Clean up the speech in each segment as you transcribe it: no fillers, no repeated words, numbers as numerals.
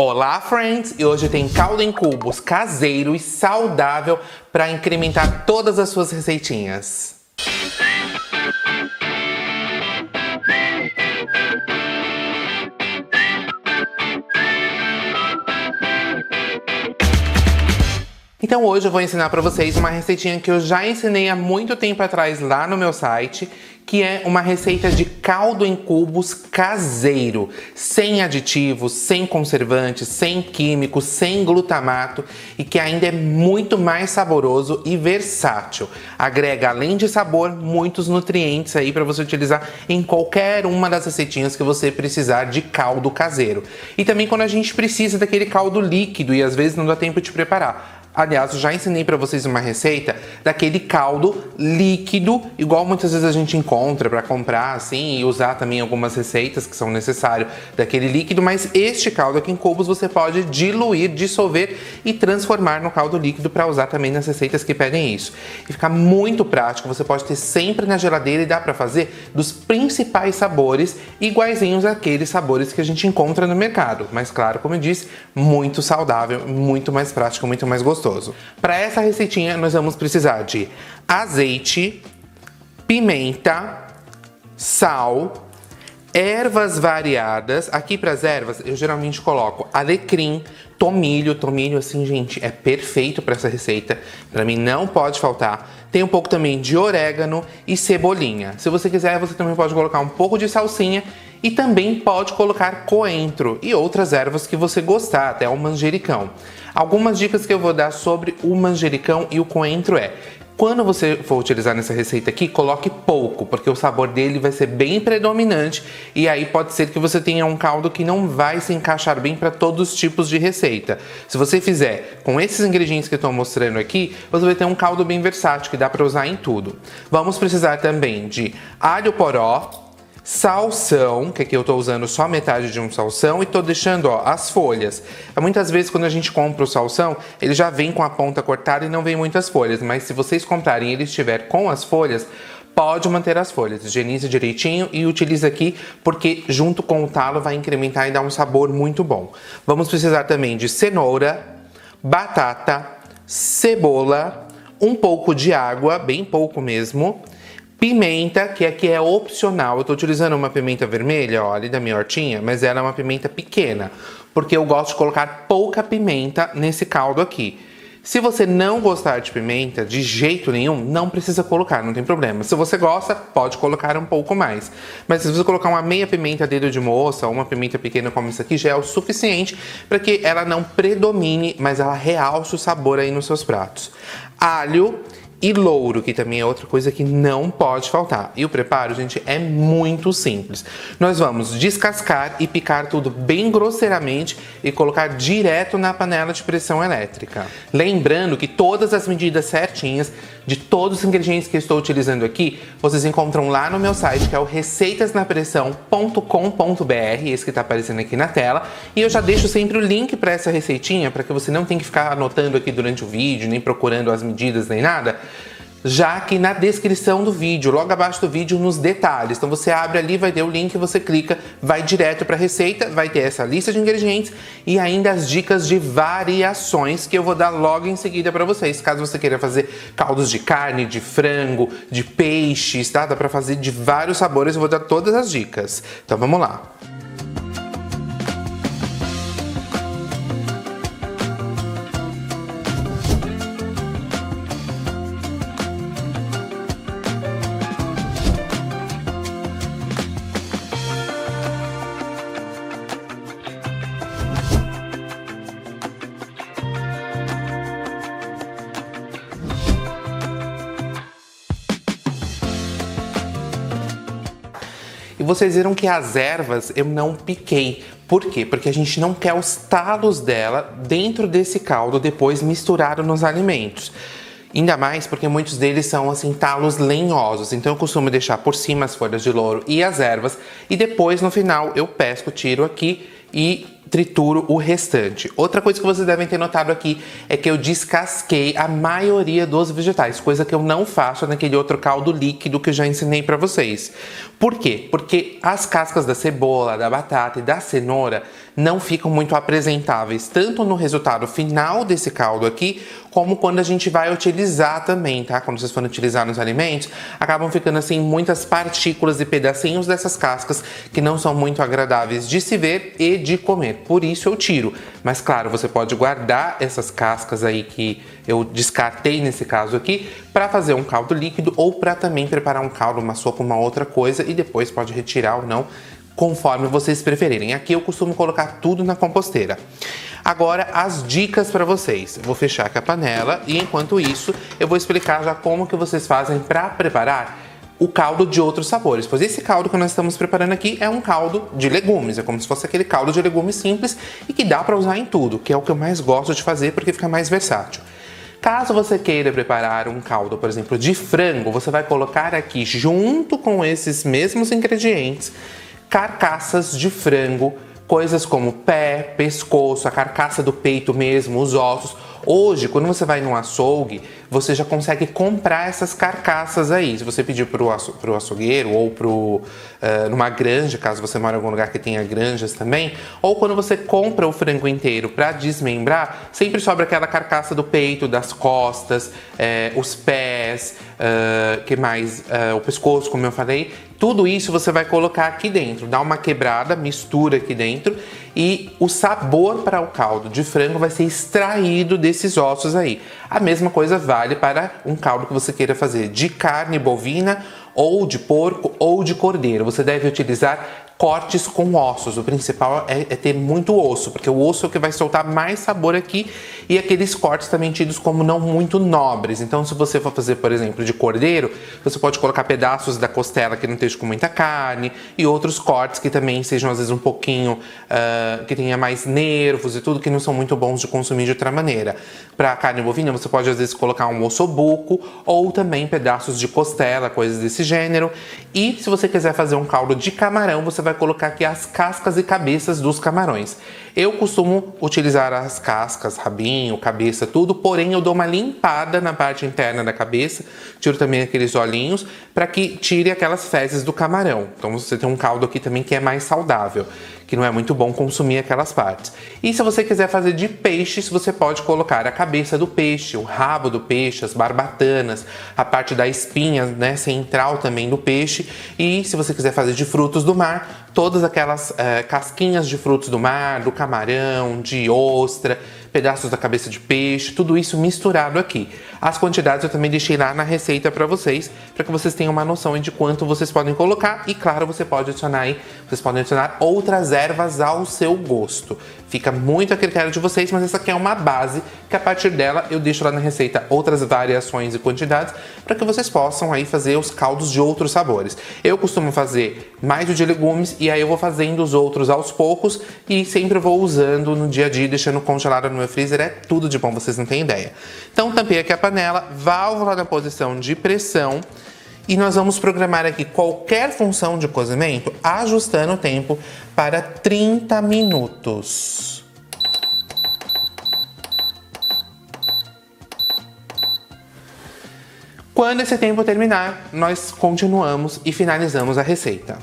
Olá, friends! E hoje tem caldo em cubos caseiro e saudável para incrementar todas as suas receitinhas. Então hoje eu vou ensinar para vocês uma receitinha que eu já ensinei há muito tempo atrás lá no meu site, que é uma receita de caldo em cubos caseiro, sem aditivos, sem conservantes, sem químicos, sem glutamato e que ainda é muito mais saboroso e versátil. Agrega, além de sabor, muitos nutrientes aí para você utilizar em qualquer uma das receitinhas que você precisar de caldo caseiro. E também quando a gente precisa daquele caldo líquido e às vezes não dá tempo de preparar. Aliás, eu já ensinei para vocês uma receita daquele caldo líquido, igual muitas vezes a gente encontra para comprar assim e usar também algumas receitas que são necessárias daquele líquido, mas este caldo aqui em cubos você pode diluir, dissolver e transformar no caldo líquido para usar também nas receitas que pedem isso. E fica muito prático, você pode ter sempre na geladeira e dá para fazer dos principais sabores iguaizinhos àqueles sabores que a gente encontra no mercado. Mas claro, como eu disse, muito saudável, muito mais prático, muito mais gostoso. Para essa receitinha, nós vamos precisar de azeite, pimenta, sal, ervas variadas. Aqui para as ervas, eu geralmente coloco alecrim, tomilho. Tomilho, assim, gente, é perfeito para essa receita. Para mim, não pode faltar. Tem um pouco também de orégano e cebolinha. Se você quiser, você também pode colocar um pouco de salsinha e também pode colocar coentro e outras ervas que você gostar, até o manjericão. Algumas dicas que eu vou dar sobre o manjericão e o coentro é: quando você for utilizar nessa receita aqui, coloque pouco, porque o sabor dele vai ser bem predominante e aí pode ser que você tenha um caldo que não vai se encaixar bem para todos os tipos de receita. Se você fizer com esses ingredientes que eu estou mostrando aqui, você vai ter um caldo bem versátil que dá para usar em tudo. Vamos precisar também de alho poró, salsão, que aqui eu tô usando só metade de um salsão e tô deixando, ó, as folhas. Muitas vezes quando a gente compra o salsão, ele já vem com a ponta cortada e não vem muitas folhas, mas se vocês comprarem e ele estiver com as folhas, pode manter as folhas, higieniza direitinho e utiliza aqui porque junto com o talo vai incrementar e dar um sabor muito bom. Vamos precisar também de cenoura, batata, cebola, um pouco de água, bem pouco mesmo, pimenta, que aqui é opcional. Eu tô utilizando uma pimenta vermelha, ó, ali da minha hortinha, mas ela é uma pimenta pequena, porque eu gosto de colocar pouca pimenta nesse caldo aqui. Se você não gostar de pimenta, de jeito nenhum, não precisa colocar, não tem problema. Se você gosta, pode colocar um pouco mais. Mas se você colocar uma meia pimenta dedo de moça, ou uma pimenta pequena como essa aqui, já é o suficiente para que ela não predomine, mas ela realce o sabor aí nos seus pratos. Alho e louro, que também é outra coisa que não pode faltar. E o preparo, gente, é muito simples. Nós vamos descascar e picar tudo bem grosseiramente e colocar direto na panela de pressão elétrica. Lembrando que todas as medidas certinhas de todos os ingredientes que eu estou utilizando aqui, vocês encontram lá no meu site, que é o receitasnapressão.com.br, esse que está aparecendo aqui na tela. E eu já deixo sempre o link para essa receitinha, para que você não tenha que ficar anotando aqui durante o vídeo, nem procurando as medidas, nem nada. Já aqui na descrição do vídeo, logo abaixo do vídeo, nos detalhes. Então você abre ali, vai ter o link, você clica, vai direto para a receita, vai ter essa lista de ingredientes e ainda as dicas de variações que eu vou dar logo em seguida para vocês. Caso você queira fazer caldos de carne, de frango, de peixes, tá? Dá para fazer de vários sabores, eu vou dar todas as dicas. Então vamos lá. E vocês viram que as ervas eu não piquei. Por quê? Porque a gente não quer os talos dela dentro desse caldo depois misturado nos alimentos. Ainda mais porque muitos deles são assim talos lenhosos, então eu costumo deixar por cima as folhas de louro e as ervas e depois no final eu pesco, tiro aqui e trituro o restante. Outra coisa que vocês devem ter notado aqui é que eu descasquei a maioria dos vegetais, coisa que eu não faço naquele outro caldo líquido que eu já ensinei para vocês. Por quê? Porque as cascas da cebola, da batata e da cenoura não ficam muito apresentáveis, tanto no resultado final desse caldo aqui, como quando a gente vai utilizar também, tá? Quando vocês forem utilizar nos alimentos, acabam ficando assim muitas partículas e pedacinhos dessas cascas que não são muito agradáveis de se ver e de comer. Por isso eu tiro. Mas claro, você pode guardar essas cascas aí que eu descartei nesse caso aqui para fazer um caldo líquido ou para também preparar um caldo, uma sopa, uma outra coisa e depois pode retirar ou não, conforme vocês preferirem. Aqui eu costumo colocar tudo na composteira. Agora, as dicas para vocês. Eu vou fechar aqui a panela e enquanto isso, eu vou explicar já como que vocês fazem para preparar o caldo de outros sabores. Pois esse caldo que nós estamos preparando aqui é um caldo de legumes. É como se fosse aquele caldo de legumes simples e que dá para usar em tudo, que é o que eu mais gosto de fazer porque fica mais versátil. Caso você queira preparar um caldo, por exemplo, de frango, você vai colocar aqui, junto com esses mesmos ingredientes, carcaças de frango, coisas como pé, pescoço, a carcaça do peito mesmo, os ossos. Hoje, quando você vai no açougue, você já consegue comprar essas carcaças aí. Se você pedir pro açougueiro ou numa granja, caso você mora em algum lugar que tenha granjas também, ou quando você compra o frango inteiro para desmembrar, sempre sobra aquela carcaça do peito, das costas, os pés, que mais? O pescoço, como eu falei. Tudo isso você vai colocar aqui dentro, dá uma quebrada, mistura aqui dentro e o sabor para o caldo de frango vai ser extraído desses ossos aí. A mesma coisa vale para um caldo que você queira fazer de carne bovina ou de porco ou de cordeiro. Você deve utilizar cortes com ossos. O principal é ter muito osso, porque o osso é o que vai soltar mais sabor aqui e aqueles cortes também tidos como não muito nobres. Então, se você for fazer, por exemplo, de cordeiro, você pode colocar pedaços da costela que não esteja com muita carne e outros cortes que também sejam às vezes um pouquinho, que tenha mais nervos e tudo, que não são muito bons de consumir de outra maneira. Para carne bovina, você pode às vezes colocar um ossobuco ou também pedaços de costela, coisas desse gênero. E se você quiser fazer um caldo de camarão, você vai colocar aqui as cascas e cabeças dos camarões. Eu costumo utilizar as cascas, rabinho, cabeça, tudo, porém eu dou uma limpada na parte interna da cabeça, tiro também aqueles olhinhos, para que tire aquelas fezes do camarão. Então você tem um caldo aqui também que é mais saudável, que não é muito bom consumir aquelas partes. E se você quiser fazer de peixes, você pode colocar a cabeça do peixe, o rabo do peixe, as barbatanas, a parte da espinha, né, central também do peixe. E se você quiser fazer de frutos do mar, todas aquelas casquinhas de frutos do mar, do camarão, de ostra, pedaços da cabeça de peixe, tudo isso misturado aqui. As quantidades eu também deixei lá na receita para vocês tenham uma noção de quanto vocês podem colocar e claro, vocês podem adicionar outras ervas ao seu gosto. Fica muito a critério de vocês, mas essa aqui é uma base que a partir dela eu deixo lá na receita outras variações e quantidades para que vocês possam aí fazer os caldos de outros sabores. Eu costumo fazer mais o de legumes e aí eu vou fazendo os outros aos poucos e sempre vou usando no dia a dia, deixando congelado no meu freezer. É tudo de bom, vocês não têm ideia. Então tampei aqui a panela, válvula na posição de pressão e nós vamos programar aqui qualquer função de cozimento ajustando o tempo para 30 minutos. Quando esse tempo terminar, nós continuamos e finalizamos a receita.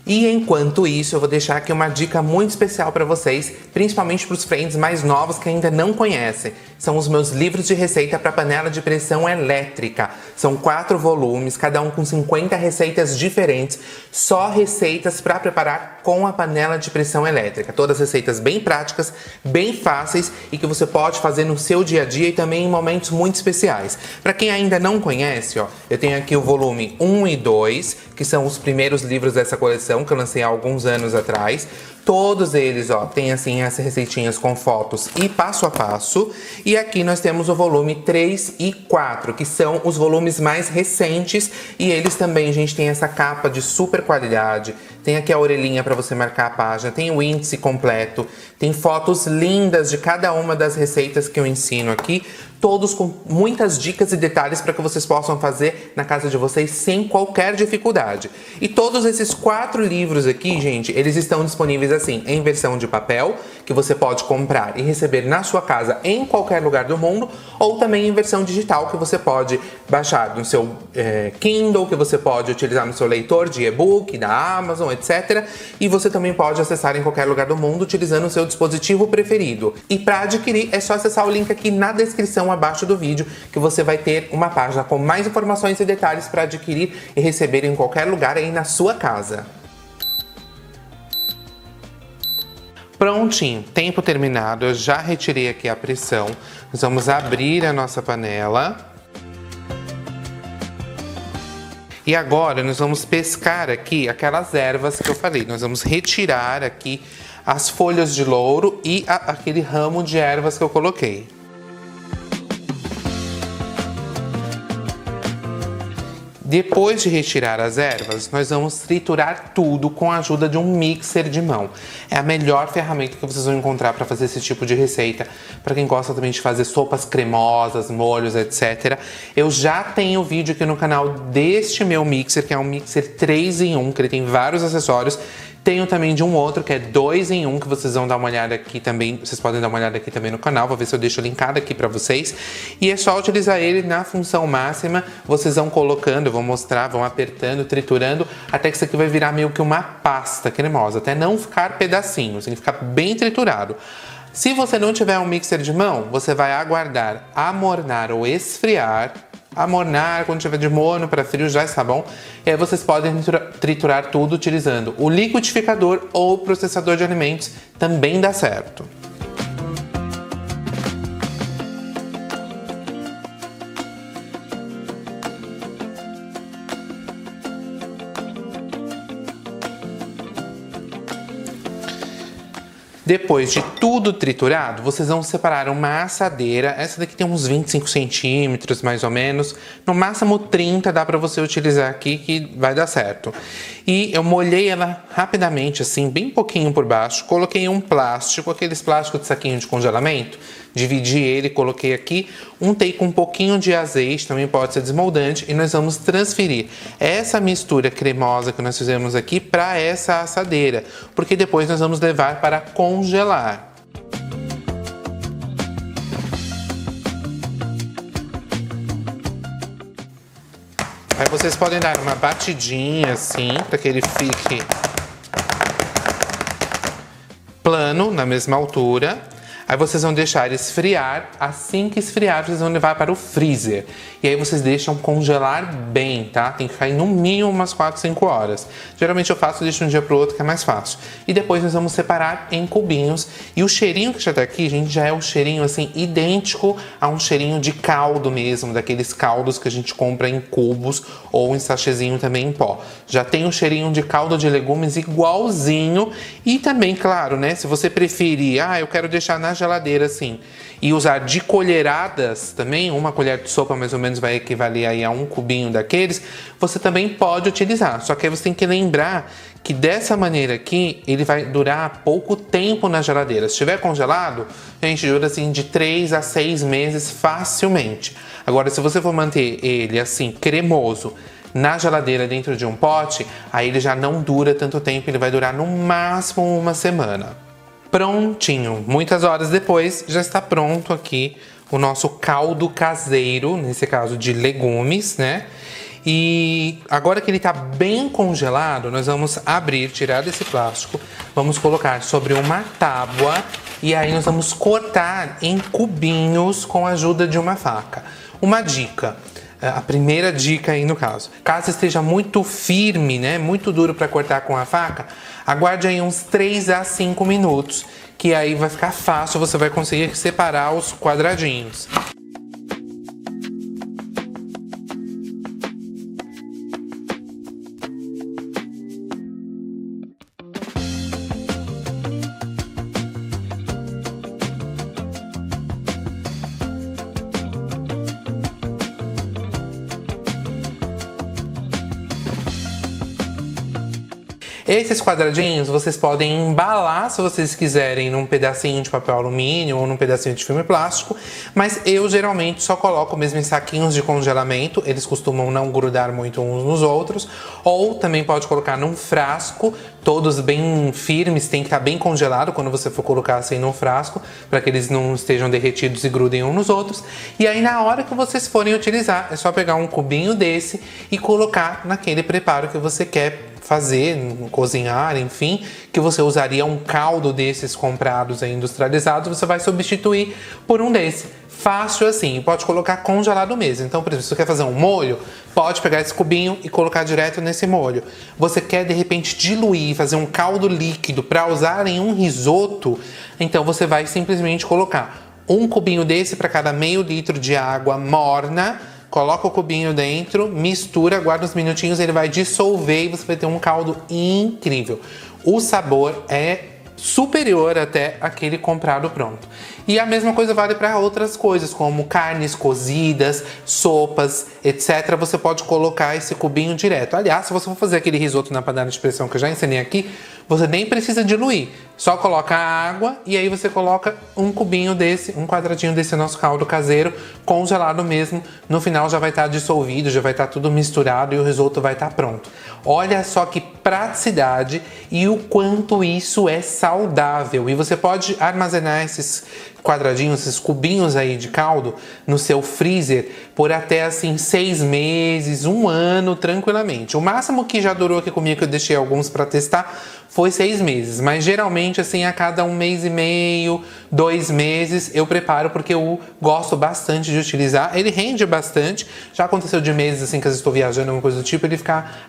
E enquanto isso, eu vou deixar aqui uma dica muito especial para vocês, principalmente para os friends mais novos que ainda não conhecem. São os meus livros de receita para panela de pressão elétrica. São 4 volumes, cada um com 50 receitas diferentes, só receitas para preparar com a panela de pressão elétrica. Todas receitas bem práticas, bem fáceis e que você pode fazer no seu dia a dia e também em momentos muito especiais. Para quem ainda não conhece, ó, eu tenho aqui o volume 1 e 2, que são os primeiros livros dessa coleção que eu lancei há alguns anos atrás. Todos eles, ó, tem assim as receitinhas com fotos e passo a passo. E aqui nós temos o volume 3 e 4, que são os volumes mais recentes. E eles também, gente, tem essa capa de super qualidade. Tem aqui a orelhinha para você marcar a página, tem o índice completo, tem fotos lindas de cada uma das receitas que eu ensino aqui. Todos com muitas dicas e detalhes para que vocês possam fazer na casa de vocês sem qualquer dificuldade. E todos esses 4 livros aqui, gente, eles estão disponíveis assim, em versão de papel, que você pode comprar e receber na sua casa em qualquer lugar do mundo, ou também em versão digital que você pode baixar no seu Kindle, que você pode utilizar no seu leitor de e-book, da Amazon, etc. E você também pode acessar em qualquer lugar do mundo utilizando o seu dispositivo preferido. E para adquirir é só acessar o link aqui na descrição abaixo do vídeo, que você vai ter uma página com mais informações e detalhes para adquirir e receber em qualquer lugar aí na sua casa. Prontinho, tempo terminado, eu já retirei aqui a pressão. Nós vamos abrir a nossa panela. E agora nós vamos pescar aqui aquelas ervas que eu falei. Nós vamos retirar aqui as folhas de louro e aquele ramo de ervas que eu coloquei. Depois de retirar as ervas, nós vamos triturar tudo com a ajuda de um mixer de mão. É a melhor ferramenta que vocês vão encontrar para fazer esse tipo de receita. Para quem gosta também de fazer sopas cremosas, molhos, etc. Eu já tenho vídeo aqui no canal deste meu mixer, que é um mixer 3 em 1, que ele tem vários acessórios. Tenho também de um outro que é 2 em 1, que vocês vão dar uma olhada aqui também. Vocês podem dar uma olhada aqui também no canal, vou ver se eu deixo linkado aqui pra vocês. E é só utilizar ele na função máxima. Vocês vão colocando, eu vou mostrar, vão apertando, triturando, até que isso aqui vai virar meio que uma pasta cremosa, até não ficar pedacinhos, tem que ficar bem triturado. Se você não tiver um mixer de mão, você vai aguardar amornar ou esfriar. Amornar, quando tiver de morno para frio já está bom. E aí vocês podem triturar tudo utilizando o liquidificador ou processador de alimentos, também dá certo. Depois de tudo triturado, vocês vão separar uma assadeira. Essa daqui tem uns 25 centímetros, mais ou menos. No máximo 30 dá pra você utilizar aqui, que vai dar certo. E eu molhei ela rapidamente, assim, bem pouquinho por baixo. Coloquei um plástico, aqueles plásticos de saquinho de congelamento. Dividi ele, coloquei aqui. Untei com um pouquinho de azeite, também pode ser desmoldante. E nós vamos transferir essa mistura cremosa que nós fizemos aqui para essa assadeira. Porque depois nós vamos levar para congelar. Aí vocês podem dar uma batidinha assim, para que ele fique plano, na mesma altura. Aí vocês vão deixar esfriar. Assim que esfriar, vocês vão levar para o freezer. E aí vocês deixam congelar bem, tá? Tem que ficar no mínimo umas 4, 5 horas. Geralmente eu faço, deixo um dia pro outro, que é mais fácil. E depois nós vamos separar em cubinhos. E o cheirinho que já tá aqui, gente, já é um cheirinho assim, idêntico a um cheirinho de caldo mesmo. Daqueles caldos que a gente compra em cubos ou em sachêzinho também em pó. Já tem um cheirinho de caldo de legumes igualzinho. E também, claro, né? Se você preferir, eu quero deixar na geladeira assim, e usar de colheradas também, uma colher de sopa mais ou menos vai equivaler aí a um cubinho daqueles, você também pode utilizar. Só que aí você tem que lembrar que dessa maneira aqui, ele vai durar pouco tempo na geladeira. Se estiver congelado, a gente dura assim de 3 a 6 meses facilmente. Agora, se você for manter ele assim, cremoso, na geladeira dentro de um pote, aí ele já não dura tanto tempo, ele vai durar no máximo uma semana. Prontinho, muitas horas depois já está pronto aqui o nosso caldo caseiro, nesse caso de legumes, né? E agora que ele está bem congelado, nós vamos abrir, tirar desse plástico, vamos colocar sobre uma tábua e aí nós vamos cortar em cubinhos com a ajuda de uma faca. Uma dica. A primeira dica aí no caso esteja muito firme, né, muito duro para cortar com a faca, aguarde aí uns 3 a 5 minutos, que aí vai ficar fácil, você vai conseguir separar os quadradinhos. Esses quadradinhos vocês podem embalar, se vocês quiserem, num pedacinho de papel alumínio ou num pedacinho de filme plástico, mas eu geralmente só coloco mesmo em saquinhos de congelamento, eles costumam não grudar muito uns nos outros, ou também pode colocar num frasco, todos bem firmes, tem que estar bem congelado quando você for colocar assim num frasco, para que eles não estejam derretidos e grudem uns nos outros. E aí na hora que vocês forem utilizar, é só pegar um cubinho desse e colocar naquele preparo que você quer fazer, cozinhar, enfim, que você usaria um caldo desses comprados aí industrializados, você vai substituir por um desse. Fácil assim, pode colocar congelado mesmo. Então, por exemplo, se você quer fazer um molho, pode pegar esse cubinho e colocar direto nesse molho. Você quer, de repente, diluir, fazer um caldo líquido para usar em um risoto, então você vai simplesmente colocar um cubinho desse para cada meio litro de água morna, coloca o cubinho dentro, mistura, guarda uns minutinhos, ele vai dissolver e você vai ter um caldo incrível. O sabor é superior até aquele comprado pronto. E a mesma coisa vale para outras coisas, como carnes cozidas, sopas, etc. Você pode colocar esse cubinho direto. Aliás, se você for fazer aquele risoto na panela de pressão que eu já ensinei aqui, você nem precisa diluir. Só coloca a água e aí você coloca um cubinho desse, um quadradinho desse nosso caldo caseiro, congelado mesmo. No final já vai estar dissolvido, já vai estar tudo misturado e o risoto vai estar pronto. Olha só que praticidade e o quanto isso é saudável. E você pode armazenar esses quadradinhos, esses cubinhos aí de caldo no seu freezer por até assim 6 meses, 1 ano tranquilamente. O máximo que já durou aqui comigo, que eu deixei alguns para testar, foi 6 meses, mas geralmente assim a cada 1 mês e meio, 2 meses eu preparo, porque eu gosto bastante de utilizar. Ele rende bastante, já aconteceu de meses assim que eu estou viajando, alguma coisa do tipo, ele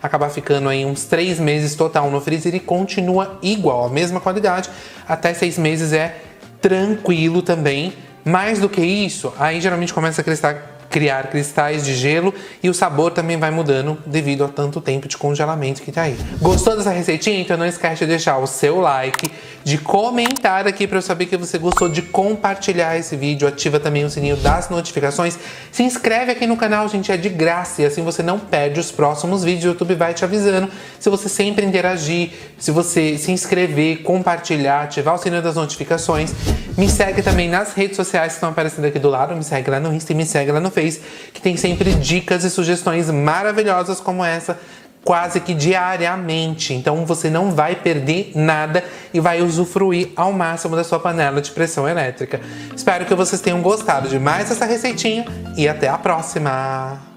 acaba ficando aí uns 3 meses total no freezer e continua igual, a mesma qualidade, até 6 meses é tranquilo também. Mais do que isso, aí geralmente começa a criar cristais de gelo e o sabor também vai mudando devido a tanto tempo de congelamento que tá aí. Gostou dessa receitinha? Então não esquece de deixar o seu like, de comentar aqui para eu saber que você gostou, de compartilhar esse vídeo, ativa também o sininho das notificações, se inscreve aqui no canal, gente, é de graça e assim você não perde os próximos vídeos, o YouTube vai te avisando. Se você sempre interagir, se você se inscrever, compartilhar, ativar o sininho das notificações, me segue também nas redes sociais que estão aparecendo aqui do lado, me segue lá no Insta e me segue lá no Face, que tem sempre dicas e sugestões maravilhosas como essa, quase que diariamente. Então você não vai perder nada e vai usufruir ao máximo da sua panela de pressão elétrica. Espero que vocês tenham gostado de mais essa receitinha e até a próxima!